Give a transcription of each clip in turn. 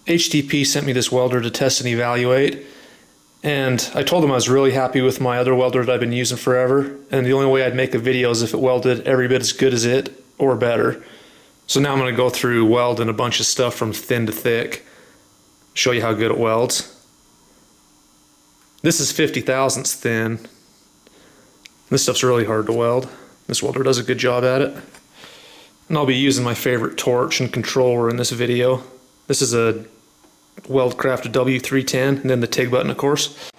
HTP sent me this welder to test and evaluate, and I told them I was really happy with my other welder that I've been using forever, and the only way I'd make a video is if it welded every bit as good as it or better. So now I'm going to go through welding a bunch of stuff from thin to thick, show you how good it welds. This is 50 thousandths thin. This stuff's really hard to weld. This welder does a good job at it. And I'll be using my favorite torch and controller in this video. This is a Weldcraft W310, and then the TIG button, of course.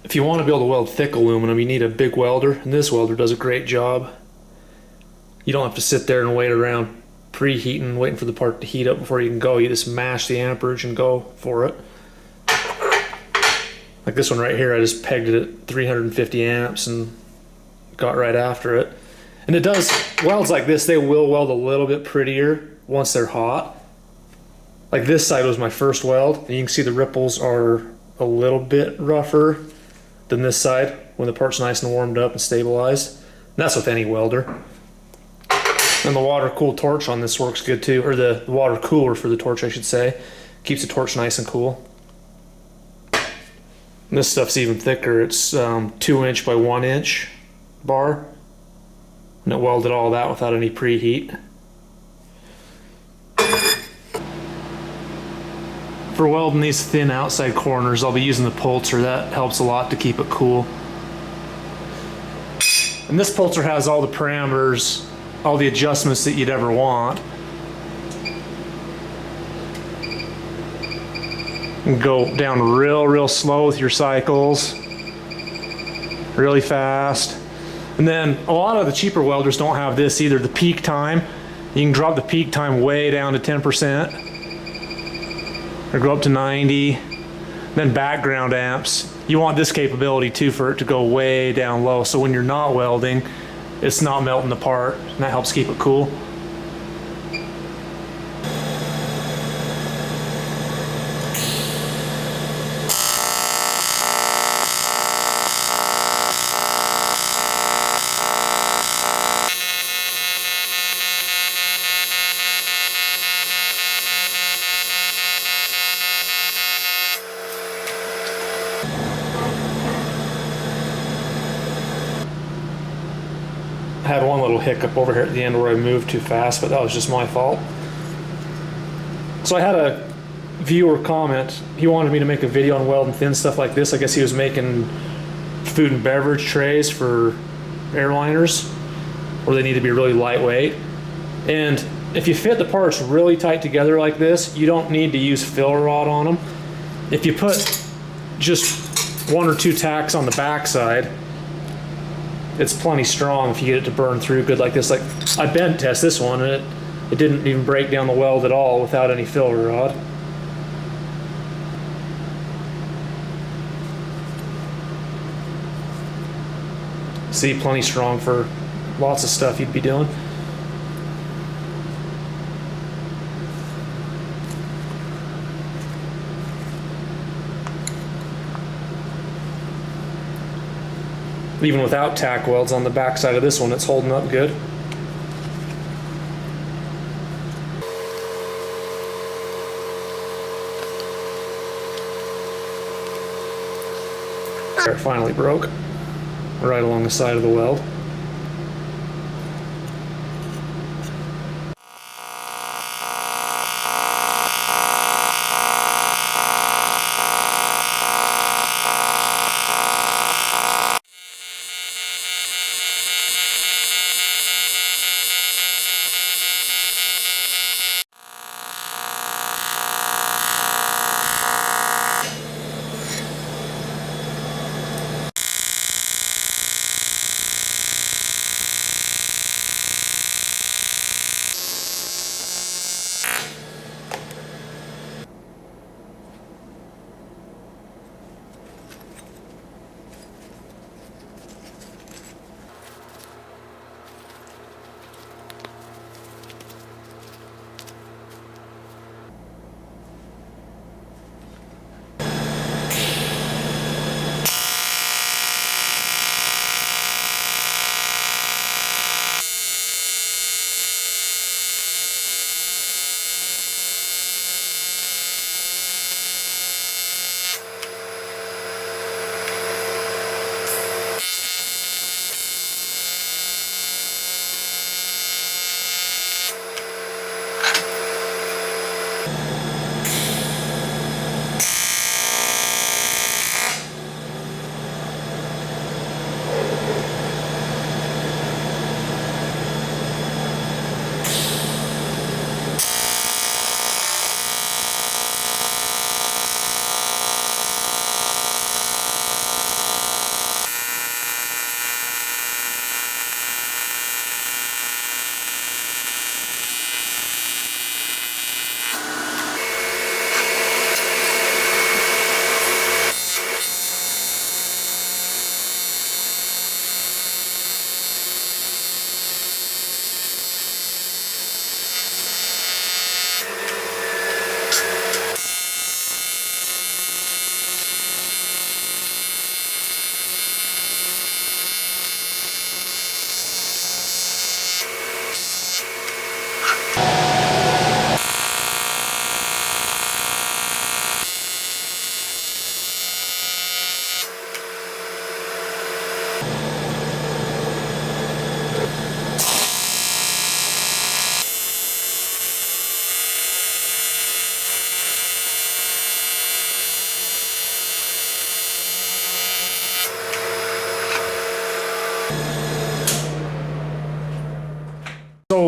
If you want to be able to weld thick aluminum, you need a big welder, and this welder does a great job. You don't have to sit there and wait around preheating, waiting for the part to heat up before you can go. You just mash the amperage and go for it. Like this one right here, I just pegged it at 350 amps and got right after it. And it does, welds like this, they will weld a little bit prettier once they're hot. Like this side was my first weld, and you can see the ripples are a little bit rougher than this side when the part's nice and warmed up and stabilized. And that's with any welder. And the water cooled torch on this works good too, or the water cooler for the torch, I should say. Keeps the torch nice and cool. And this stuff's even thicker. It's 2" by 1" bar. And it welded all that without any preheat. For welding these thin outside corners, I'll be using the pulser. That helps a lot to keep it cool. And this pulser has all the parameters, all the adjustments that you'd ever want. And go down real slow with your cycles, really fast. And then a lot of the cheaper welders don't have this either, the peak time. You can drop the peak time way down to 10%. Or go up to 90. Then background amps. You want this capability too for it to go way down low, so when you're not welding, it's not melting apart, and that helps keep it cool. I had one little hiccup over here at the end where I moved too fast, but that was just my fault. So I had a viewer comment. He wanted me to make a video on welding thin stuff like this. I guess he was making food and beverage trays for airliners where they need to be really lightweight. And if you fit the parts really tight together like this, you don't need to use filler rod on them. If you put just 1 or 2 tacks on the backside, it's plenty strong if you get it to burn through good like this. Like I bend test this one, and it didn't even break down the weld at all without any filler rod. See, plenty strong for lots of stuff you'd be doing. Even without tack welds on the back side of this one, it's holding up good. There, it finally broke right along the side of the weld.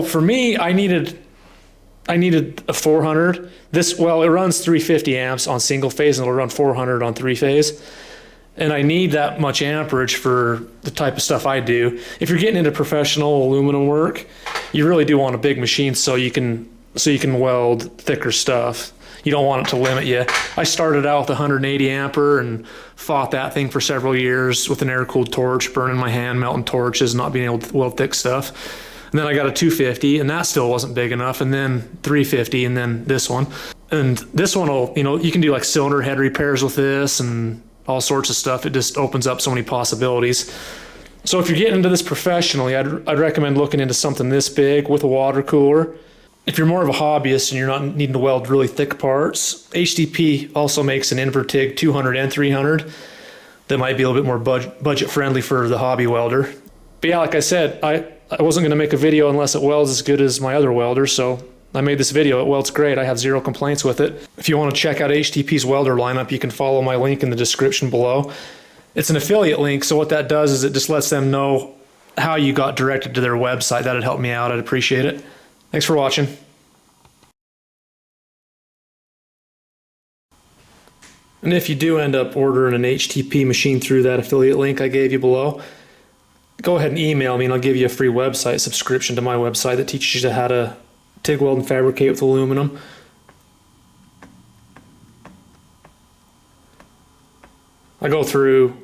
So for me, I needed a 400. It runs 350 amps on single phase and it'll run 400 on three phase. And I need that much amperage for the type of stuff I do. If you're getting into professional aluminum work, you really do want a big machine so you can weld thicker stuff. You don't want it to limit you. I started out with 180 ampere and fought that thing for several years with an air-cooled torch, burning my hand, melting torches, not being able to weld thick stuff. And then I got a 250 and that still wasn't big enough, and then 350, and then this one. And this one will, you can do like cylinder head repairs with this and all sorts of stuff. It just opens up so many possibilities. So if you're getting into this professionally, I'd recommend looking into something this big with a water cooler. If you're more of a hobbyist and you're not needing to weld really thick parts, HTP also makes an Invertig 200 and 300 that might be a little bit more budget friendly for the hobby welder. But yeah, like I said, I wasn't going to make a video unless it welds as good as my other welder, so I made this video. It welds great. I have zero complaints with it. If you want to check out HTP's welder lineup, you can follow my link in the description below. It's an affiliate link, so what that does is it just lets them know how you got directed to their website. That'd help me out. I'd appreciate it. Thanks for watching. And if you do end up ordering an HTP machine through that affiliate link I gave you below, go ahead and email me and I'll give you a free website subscription to my website that teaches you how to TIG weld and fabricate with aluminum. I go through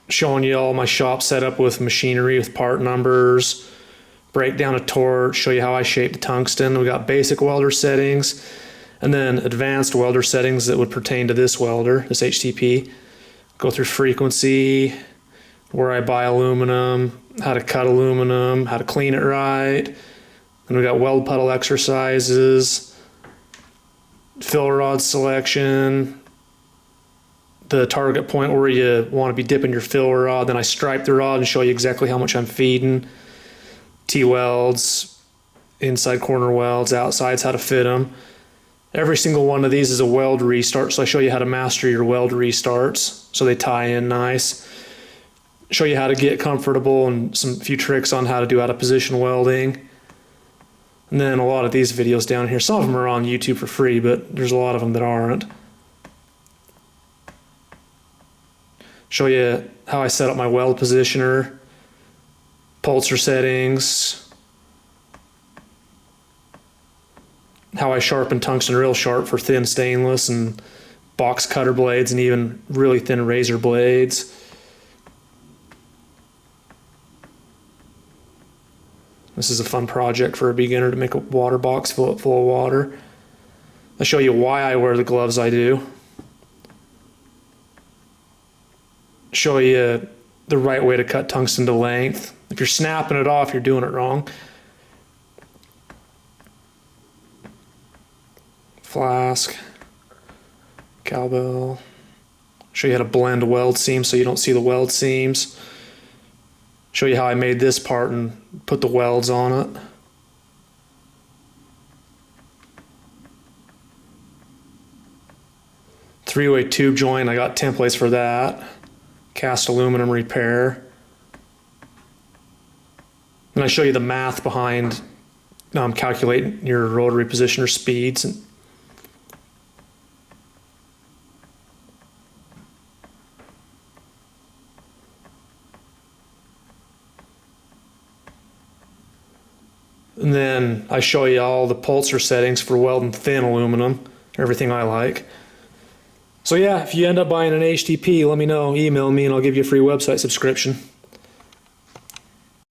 showing you all my shop setup with machinery, with part numbers, break down a torch, show you how I shape the tungsten. We got basic welder settings and then advanced welder settings that would pertain to this welder, this HTP. Go through frequency, where I buy aluminum, how to cut aluminum, how to clean it right. And we got weld puddle exercises, fill rod selection, the target point where you want to be dipping your fill rod. Then I stripe the rod and show you exactly how much I'm feeding. T-welds, inside corner welds, outsides, how to fit them. Every single one of these is a weld restart, so I show you how to master your weld restarts so they tie in nice. Show you how to get comfortable and some few tricks on how to do out of position welding. And then a lot of these videos down here, some of them are on YouTube for free, but there's a lot of them that aren't. Show you how I set up my weld positioner, pulsar settings, how I sharpen tungsten real sharp for thin stainless and box cutter blades and even really thin razor blades. This is a fun project for a beginner to make a water box, fill it full of water. I'll show you why I wear the gloves I do. Show you the right way to cut tungsten to length. If you're snapping it off, you're doing it wrong. Flask, cowbell. Show you how to blend weld seams so you don't see the weld seams. Show you how I made this part and put the welds on it. Three-way tube joint, I got templates for that. Cast aluminum repair. And I show you the math behind calculating your rotary positioner speeds. And then I show you all the pulsar settings for welding thin aluminum, everything I like. So yeah, if you end up buying an HTP, let me know, email me, and I'll give you a free website subscription.